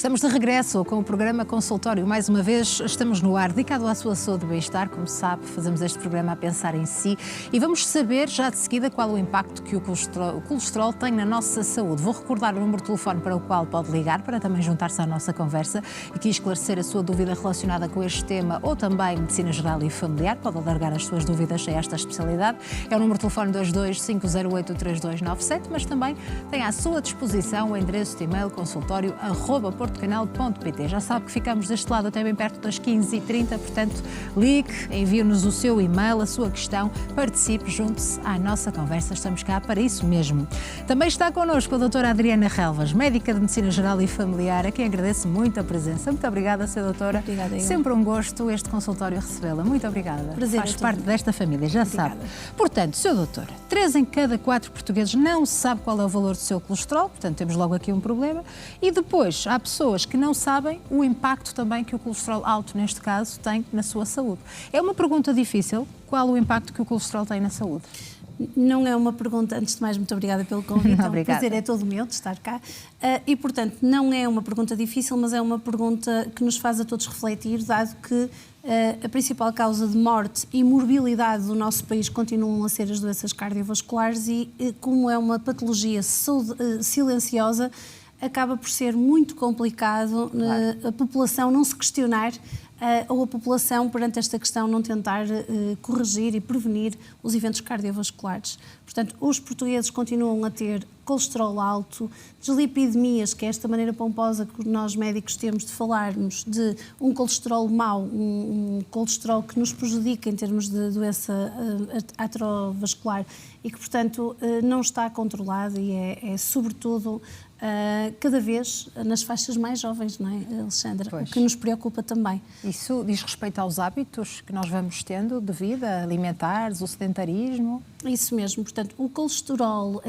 Estamos de regresso com o programa Consultório. Mais uma vez estamos no ar, dedicado à sua saúde e bem-estar. Como sabe, fazemos este programa a pensar em si e vamos saber já de seguida qual o impacto que o colesterol tem na nossa saúde. Vou recordar o número de telefone para o qual pode ligar, para também juntar-se à nossa conversa e aqui esclarecer a sua dúvida relacionada com este tema ou também medicina geral e familiar. Pode alargar as suas dúvidas a esta especialidade. É o número de telefone 22 508 3297, mas também tem à sua disposição o endereço de e-mail consultório@portocanal.pt. Já sabe que ficamos deste lado até bem perto das 15h30, portanto, ligue, envie-nos o seu e-mail, a sua questão, participe, junte-se à nossa conversa, estamos cá para isso mesmo. Também está connosco a doutora Adriana Relvas, médica de Medicina Geral e Familiar, a quem agradeço muito a presença. Muito obrigada, Sra. Doutora. Obrigada, eu. Sempre um gosto este consultório recebê-la. Muito obrigada. Prazer. Faz parte desta família, já sabe. Portanto, Sra. Doutora, 3 em cada 4 portugueses não sabe qual é o valor do seu colesterol, portanto temos logo aqui um problema. E depois, há pessoas que não sabem o impacto também que o colesterol alto, neste caso, tem na sua saúde. É uma pergunta difícil. Qual o impacto que o colesterol tem na saúde? Não é uma pergunta, antes de mais, muito obrigada pelo convite. O prazer é todo meu de estar cá. E, portanto, não é uma pergunta difícil, mas é uma pergunta que nos faz a todos refletir, dado que a principal causa de morte e morbilidade do nosso país continuam a ser as doenças cardiovasculares e, como é uma patologia silenciosa, acaba por ser muito complicado a população não se questionar ou a população, perante esta questão, não tentar corrigir e prevenir os eventos cardiovasculares. Portanto, os portugueses continuam a ter colesterol alto, dislipidemias, que é esta maneira pomposa que nós médicos temos de falarmos de um colesterol mau, um colesterol que nos prejudica em termos de doença aterovascular e que, portanto, não está controlado e é sobretudo, cada vez nas faixas mais jovens, não é, Alexandra? Pois. O que nos preocupa também. Isso diz respeito aos hábitos que nós vamos tendo de vida, alimentares, o sedentarismo? Isso mesmo, portanto, o colesterol,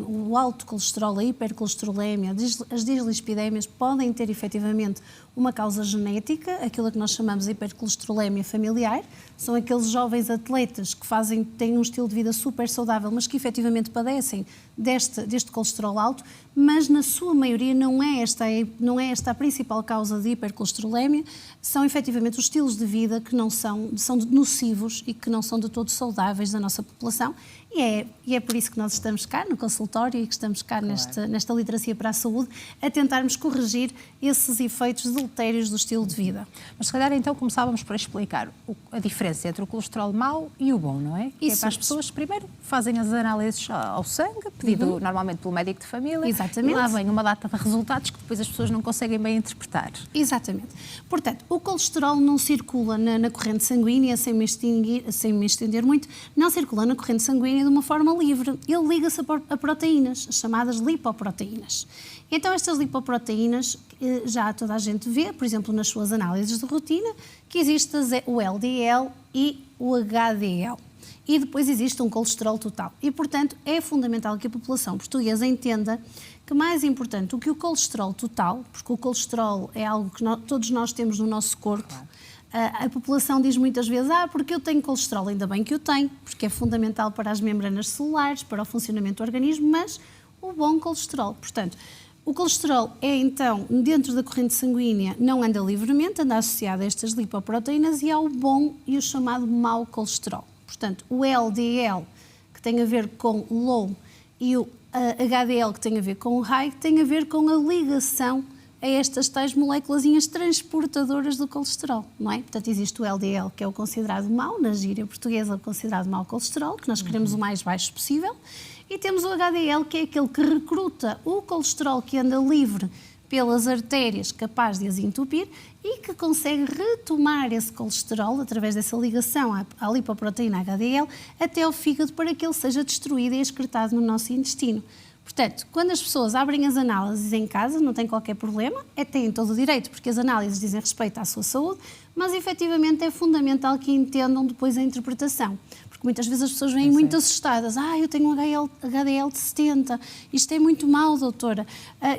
o alto colesterol, a hipercolesterolemia, as dislipidemias podem ter efetivamente uma causa genética, aquilo que nós chamamos de hipercolesterolemia familiar, são aqueles jovens atletas que têm um estilo de vida super saudável, mas que efetivamente padecem deste colesterol alto, mas na sua maioria não é esta a principal causa de hipercolesterolemia, são efetivamente os estilos de vida que são nocivos e que não são de todo saudáveis da nossa população. E é por isso que nós estamos cá no consultório e que estamos cá nesta literacia para a saúde, a tentarmos corrigir esses efeitos deletérios do estilo de vida. Mas se calhar então começávamos por explicar a diferença entre o colesterol mau e o bom, não é? Isso. É para as pessoas primeiro fazem as análises ao sangue, pedido normalmente pelo médico de família. Exatamente. E lá vem uma data de resultados que depois as pessoas não conseguem bem interpretar. Exatamente. Portanto, o colesterol não circula na corrente sanguínea, sem me estender muito, não circula na corrente sanguínea de uma forma livre. Ele liga-se a proteínas, as chamadas lipoproteínas. Então, estas lipoproteínas, já toda a gente vê, por exemplo, nas suas análises de rotina, que existe o LDL e o HDL. E depois existe um colesterol total. E, portanto, é fundamental que a população portuguesa entenda que mais importante do que o colesterol total, porque o colesterol é algo que todos nós temos no nosso corpo. Claro. A população diz muitas vezes, porque eu tenho colesterol, ainda bem que eu tenho, porque é fundamental para as membranas celulares, para o funcionamento do organismo, mas o bom colesterol. Portanto, o colesterol é então, dentro da corrente sanguínea, não anda livremente, anda associado a estas lipoproteínas e ao bom e o chamado mau colesterol. Portanto, o LDL, que tem a ver com o low, e o HDL, que tem a ver com o high, tem a ver com a ligação a estas tais moléculazinhas transportadoras do colesterol, não é? Portanto, existe o LDL, que é o considerado mau, na gíria portuguesa, o considerado mau colesterol, que nós queremos o mais baixo possível, e temos o HDL, que é aquele que recruta o colesterol que anda livre pelas artérias, capaz de as entupir, e que consegue retomar esse colesterol, através dessa ligação à lipoproteína HDL, até ao fígado, para que ele seja destruído e excretado no nosso intestino. Portanto, quando as pessoas abrem as análises em casa, não tem qualquer problema, têm todo o direito, porque as análises dizem respeito à sua saúde, mas efetivamente é fundamental que entendam depois a interpretação. Porque muitas vezes as pessoas vêm muito assustadas. Eu tenho um HDL de 70, isto é muito mau, doutora.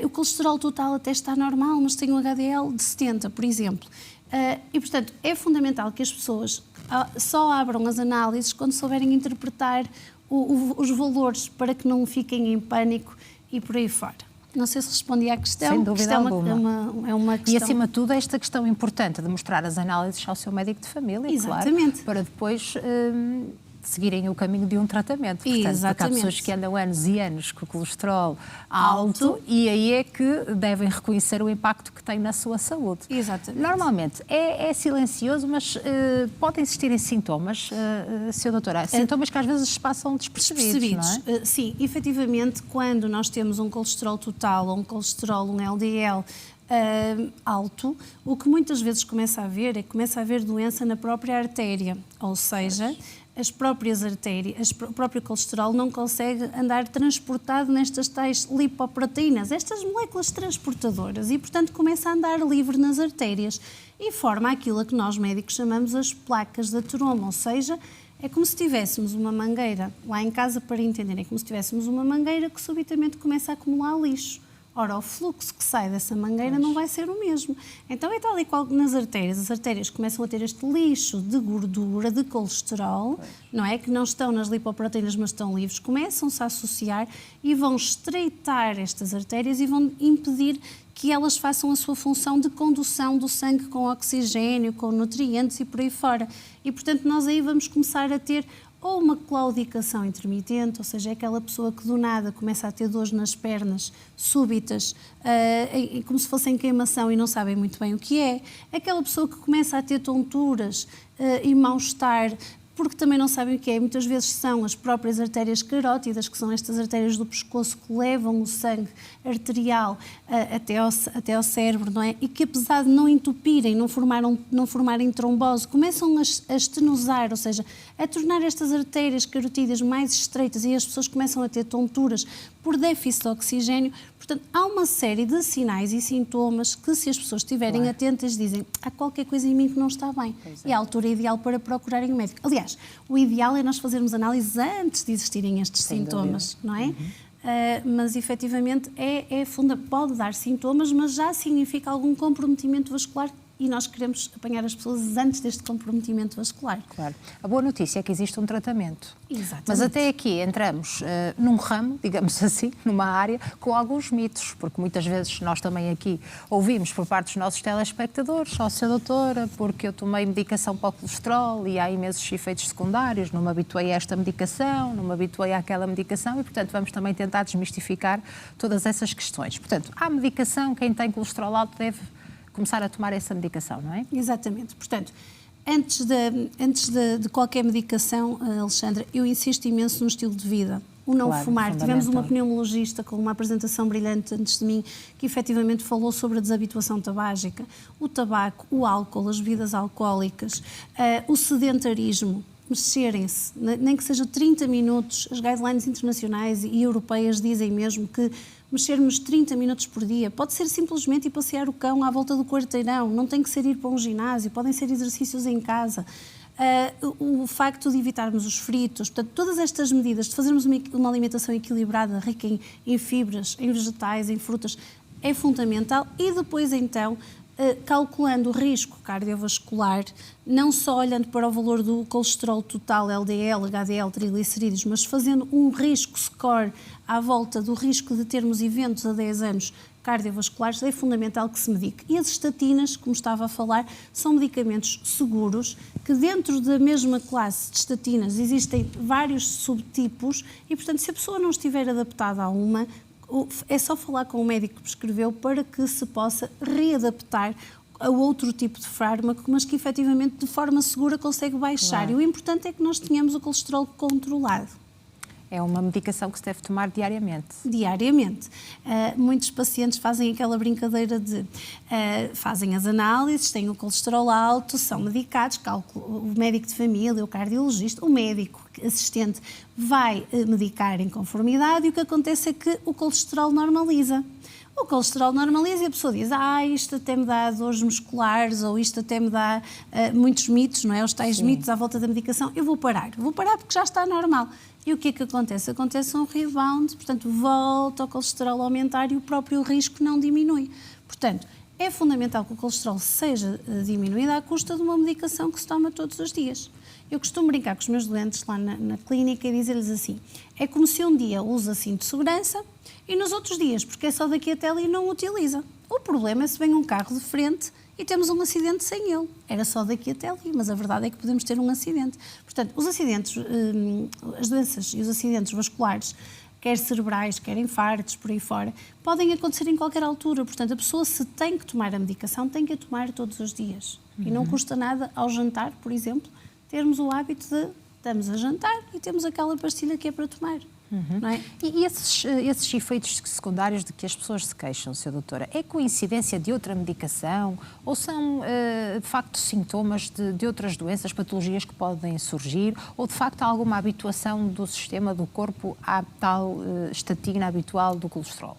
O colesterol total até está normal, mas tenho um HDL de 70, por exemplo. E, portanto, é fundamental que as pessoas só abram as análises quando souberem interpretar os valores, para que não fiquem em pânico e por aí fora. Não sei se respondi à questão. Sem dúvida alguma. É uma questão... E, acima de tudo, esta questão importante de mostrar as análises ao seu médico de família, Exatamente. Claro, para depois seguirem o caminho de um tratamento. Portanto, Exatamente. porque há pessoas que andam anos e anos com o colesterol alto e aí é que devem reconhecer o impacto que tem na sua saúde. Exatamente. Normalmente é silencioso, mas podem existir sintomas, Sra. Doutora, sintomas que às vezes passam despercebidos, não é? Sim, efetivamente, quando nós temos um colesterol total ou um colesterol, um LDL, alto, o que muitas vezes começa a haver doença na própria artéria, ou seja, as próprias artérias, o próprio colesterol não consegue andar transportado nestas tais lipoproteínas, estas moléculas transportadoras, e portanto começa a andar livre nas artérias e forma aquilo a que nós médicos chamamos as placas de ateroma, ou seja, é como se tivéssemos uma mangueira, lá em casa para entenderem, é como se tivéssemos uma mangueira que subitamente começa a acumular lixo. Ora, o fluxo que sai dessa mangueira não vai ser o mesmo. Então é tal e qual nas artérias. As artérias começam a ter este lixo de gordura, de colesterol, não é? Que não estão nas lipoproteínas, mas estão livres. Começam-se a associar e vão estreitar estas artérias e vão impedir que elas façam a sua função de condução do sangue com oxigênio, com nutrientes e por aí fora. E, portanto, nós aí vamos começar a ter ou uma claudicação intermitente, ou seja, é aquela pessoa que do nada começa a ter dores nas pernas súbitas, como se fossem queimação e não sabem muito bem o que é. Aquela pessoa que começa a ter tonturas e mal-estar, porque também não sabem o que é. Muitas vezes são as próprias artérias carótidas, que são estas artérias do pescoço que levam o sangue arterial até ao cérebro, não é? E que, apesar de não entupirem, não formarem trombose, começam a estenosar, ou seja, a tornar estas artérias carotídeas mais estreitas e as pessoas começam a ter tonturas por déficit de oxigênio. Portanto, há uma série de sinais e sintomas que, se as pessoas estiverem atentas, dizem há qualquer coisa em mim que não está bem. E é a altura ideal para procurarem um médico. Aliás, o ideal é nós fazermos análises antes de existirem estes sintomas, não é? Mas, efetivamente, pode dar sintomas, mas já significa algum comprometimento vascular e nós queremos apanhar as pessoas antes deste comprometimento vascular. Claro. A boa notícia é que existe um tratamento. Exatamente. Mas até aqui entramos num ramo, digamos assim, numa área, com alguns mitos, porque muitas vezes nós também aqui ouvimos por parte dos nossos telespectadores, ó, Sra. Doutora, porque eu tomei medicação para o colesterol e há imensos efeitos secundários, não me habituei a esta medicação, não me habituei àquela medicação e, portanto, vamos também tentar desmistificar todas essas questões. Portanto, há medicação, quem tem colesterol alto deve começar a tomar essa medicação, não é? Exatamente. Portanto, antes de qualquer medicação, Alexandra, eu insisto imenso no estilo de vida. O não fumar. Tivemos uma pneumologista com uma apresentação brilhante antes de mim que efetivamente falou sobre a desabituação tabágica, o tabaco, o álcool, as bebidas alcoólicas, o sedentarismo. Mexerem-se, nem que seja 30 minutos, as guidelines internacionais e europeias dizem mesmo que mexermos 30 minutos por dia, pode ser simplesmente ir passear o cão à volta do quarteirão, não tem que ser ir para um ginásio, podem ser exercícios em casa. O facto de evitarmos os fritos, portanto, todas estas medidas, de fazermos uma alimentação equilibrada, rica em fibras, em vegetais, em frutas, é fundamental. E depois, então, calculando o risco cardiovascular, não só olhando para o valor do colesterol total, LDL, HDL, triglicerídeos, mas fazendo um risco score à volta do risco de termos eventos a 10 anos cardiovasculares, é fundamental que se medique. E as estatinas, como estava a falar, são medicamentos seguros, que dentro da mesma classe de estatinas existem vários subtipos e, portanto, se a pessoa não estiver adaptada a uma, é só falar com o médico que prescreveu para que se possa readaptar a outro tipo de fármaco, mas que efetivamente de forma segura consegue baixar. Claro. E o importante é que nós tenhamos o colesterol controlado. É uma medicação que se deve tomar diariamente. Diariamente. Muitos pacientes fazem aquela brincadeira de fazem as análises, têm o colesterol alto, são medicados, o médico de família, o cardiologista, o médico assistente vai medicar em conformidade e o que acontece é que o colesterol normaliza. O colesterol normaliza e a pessoa diz isto até me dá dores musculares ou isto até me dá muitos mitos, não é? Os tais mitos à volta da medicação. Eu vou parar porque já está normal. E o que é que acontece? Acontece um rebound, portanto, volta o colesterol a aumentar e o próprio risco não diminui. Portanto, é fundamental que o colesterol seja diminuído à custa de uma medicação que se toma todos os dias. Eu costumo brincar com os meus doentes lá na clínica e dizer-lhes assim, é como se um dia usa cinto de segurança, E nos outros dias, porque é só daqui até ali, não utiliza. O problema é se vem um carro de frente e temos um acidente sem ele. Era só daqui até ali, mas a verdade é que podemos ter um acidente. Portanto, os acidentes, as doenças e os acidentes vasculares, quer cerebrais, quer infartos, por aí fora, podem acontecer em qualquer altura. Portanto, a pessoa, se tem que tomar a medicação, tem que a tomar todos os dias. E não custa nada, ao jantar, por exemplo, termos o hábito de estamos a jantar e temos aquela pastilha que é para tomar. Não é? E esses efeitos secundários de que as pessoas se queixam, Sra. Doutora, é coincidência de outra medicação ou são, de facto, sintomas de outras doenças, patologias que podem surgir ou, de facto, há alguma habituação do sistema do corpo à tal estatina habitual do colesterol?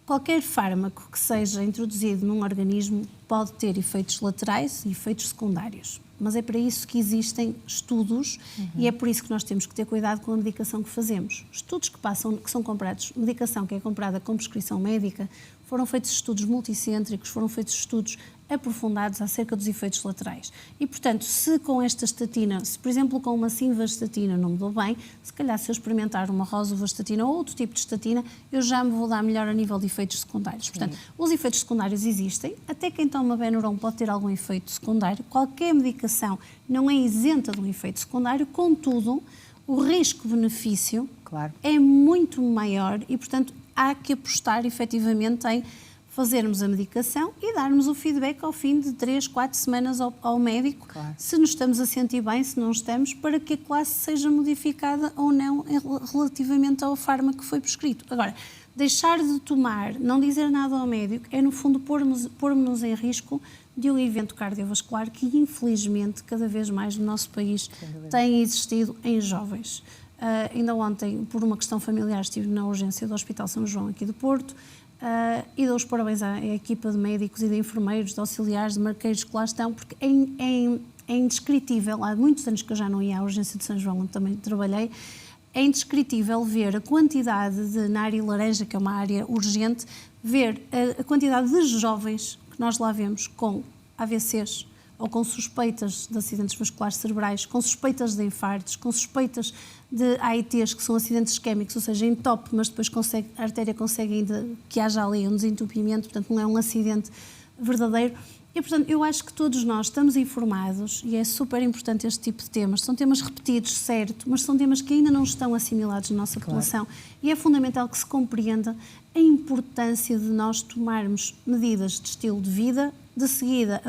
Qualquer fármaco que seja introduzido num organismo pode ter efeitos laterais e efeitos secundários. Mas é para isso que existem estudos e é por isso que nós temos que ter cuidado com a medicação que fazemos. Estudos que são comprados, medicação que é comprada com prescrição médica, foram feitos estudos multicêntricos, foram feitos estudos aprofundados acerca dos efeitos laterais. E, portanto, se com esta estatina, se por exemplo com uma simvastatina não me dou bem, se calhar se eu experimentar uma rosuvastatina ou outro tipo de estatina, eu já me vou dar melhor a nível de efeitos secundários. Portanto, os efeitos secundários existem, até quem toma Benuron pode ter algum efeito secundário, qualquer medicação não é isenta de um efeito secundário, contudo, o risco-benefício é muito maior e, portanto, há que apostar efetivamente em fazermos a medicação e darmos o feedback ao fim de 3, 4 semanas ao médico, se nos estamos a sentir bem, se não estamos, para que a classe seja modificada ou não relativamente ao fármaco que foi prescrito. Agora, deixar de tomar, não dizer nada ao médico, é no fundo pormos-nos em risco de um evento cardiovascular que infelizmente cada vez mais no nosso país tem existido em jovens. Ainda ontem, por uma questão familiar, estive na urgência do Hospital São João aqui do Porto e dou os parabéns à equipa de médicos e de enfermeiros, de auxiliares, de marqueiros que lá estão, porque é indescritível, há muitos anos que eu já não ia à urgência de São João, onde também trabalhei, é indescritível ver a quantidade na área laranja, que é uma área urgente, ver a quantidade de jovens que nós lá vemos com AVCs, ou com suspeitas de acidentes vasculares cerebrais, com suspeitas de infartos, com suspeitas de AITs, que são acidentes isquémicos, ou seja, entope, mas depois a artéria consegue ainda que haja ali um desentupimento, portanto não é um acidente verdadeiro. E, portanto, eu acho que todos nós estamos informados e é super importante este tipo de temas. São temas repetidos, certo, mas são temas que ainda não estão assimilados na nossa população. E é fundamental que se compreenda a importância de nós tomarmos medidas de estilo de vida, de seguida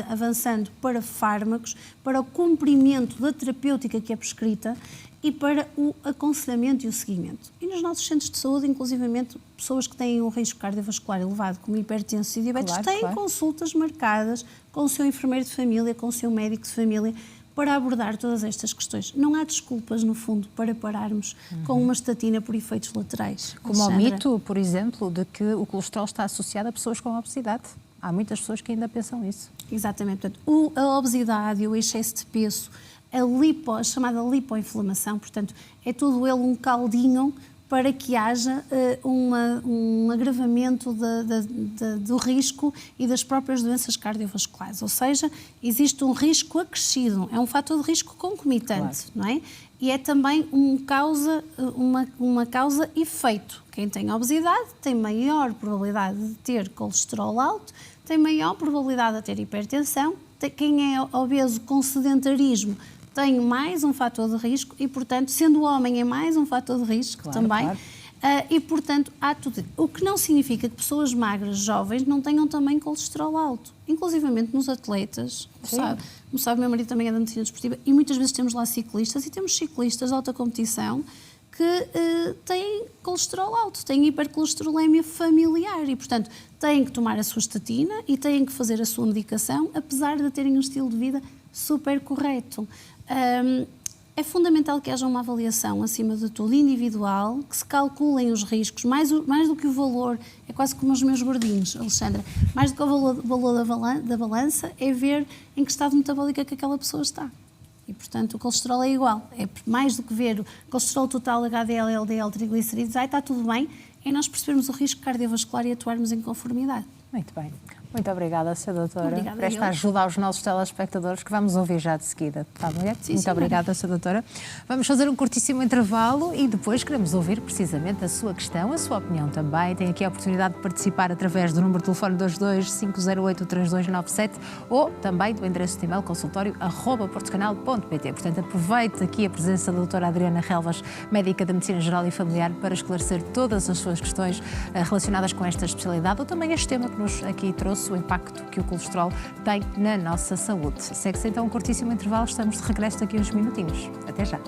avançando para fármacos, para o cumprimento da terapêutica que é prescrita e para o aconselhamento e o seguimento. E nos nossos centros de saúde, inclusivamente, pessoas que têm um risco cardiovascular elevado, como hipertensos e diabetes, têm consultas marcadas com o seu enfermeiro de família, com o seu médico de família, para abordar todas estas questões. Não há desculpas, no fundo, para pararmos com uma estatina por efeitos laterais. Como o mito, por exemplo, de que o colesterol está associado a pessoas com obesidade. Há muitas pessoas que ainda pensam isso. Exatamente. Portanto, a obesidade e o excesso de peso, a chamada lipoinflamação, portanto, é todo ele um caldinho para que haja um agravamento do risco e das próprias doenças cardiovasculares. Ou seja, existe um risco acrescido, é um fator de risco concomitante, não é? E é também uma causa-efeito. Quem tem obesidade tem maior probabilidade de ter colesterol alto, tem maior probabilidade de ter hipertensão, quem é obeso com sedentarismo tem mais um fator de risco e, portanto, sendo homem é mais um fator de risco também. E, portanto, há tudo. O que não significa que pessoas magras, jovens, não tenham também colesterol alto. Inclusivamente nos atletas, como sabe, meu marido também é da medicina desportiva e muitas vezes temos lá ciclistas e temos ciclistas de alta competição que têm colesterol alto, têm hipercolesterolemia familiar e, portanto, têm que tomar a sua estatina e têm que fazer a sua medicação, apesar de terem um estilo de vida super correto. É fundamental que haja uma avaliação, acima de tudo, individual, que se calculem os riscos, mais do que o valor, é quase como os meus gordinhos, Alexandra, mais do que o valor da balança, é ver em que estado metabólico é que aquela pessoa está. E, portanto, o colesterol é igual. É mais do que ver o colesterol total, HDL, LDL, triglicerídeos, está tudo bem, é nós percebermos o risco cardiovascular e atuarmos em conformidade. Muito bem. Muito obrigada, Sra. Doutora, Obrigada, por esta ajuda aos nossos telespectadores, que vamos ouvir já de seguida. Está bem? Muito obrigada, Sra. Doutora. Vamos fazer um curtíssimo intervalo e depois queremos ouvir precisamente a sua questão, a sua opinião também. Tem aqui a oportunidade de participar através do número de telefone 22 508 3297 ou também do endereço de e-mail consultório@portocanal.pt. Portanto, aproveite aqui a presença da doutora Adriana Relvas, médica da Medicina Geral e Familiar, para esclarecer todas as suas questões relacionadas com esta especialidade ou também este tema que nos aqui trouxe, o impacto que o colesterol tem na nossa saúde. Segue-se então um curtíssimo intervalo, estamos de regresso daqui a uns minutinhos. Até já.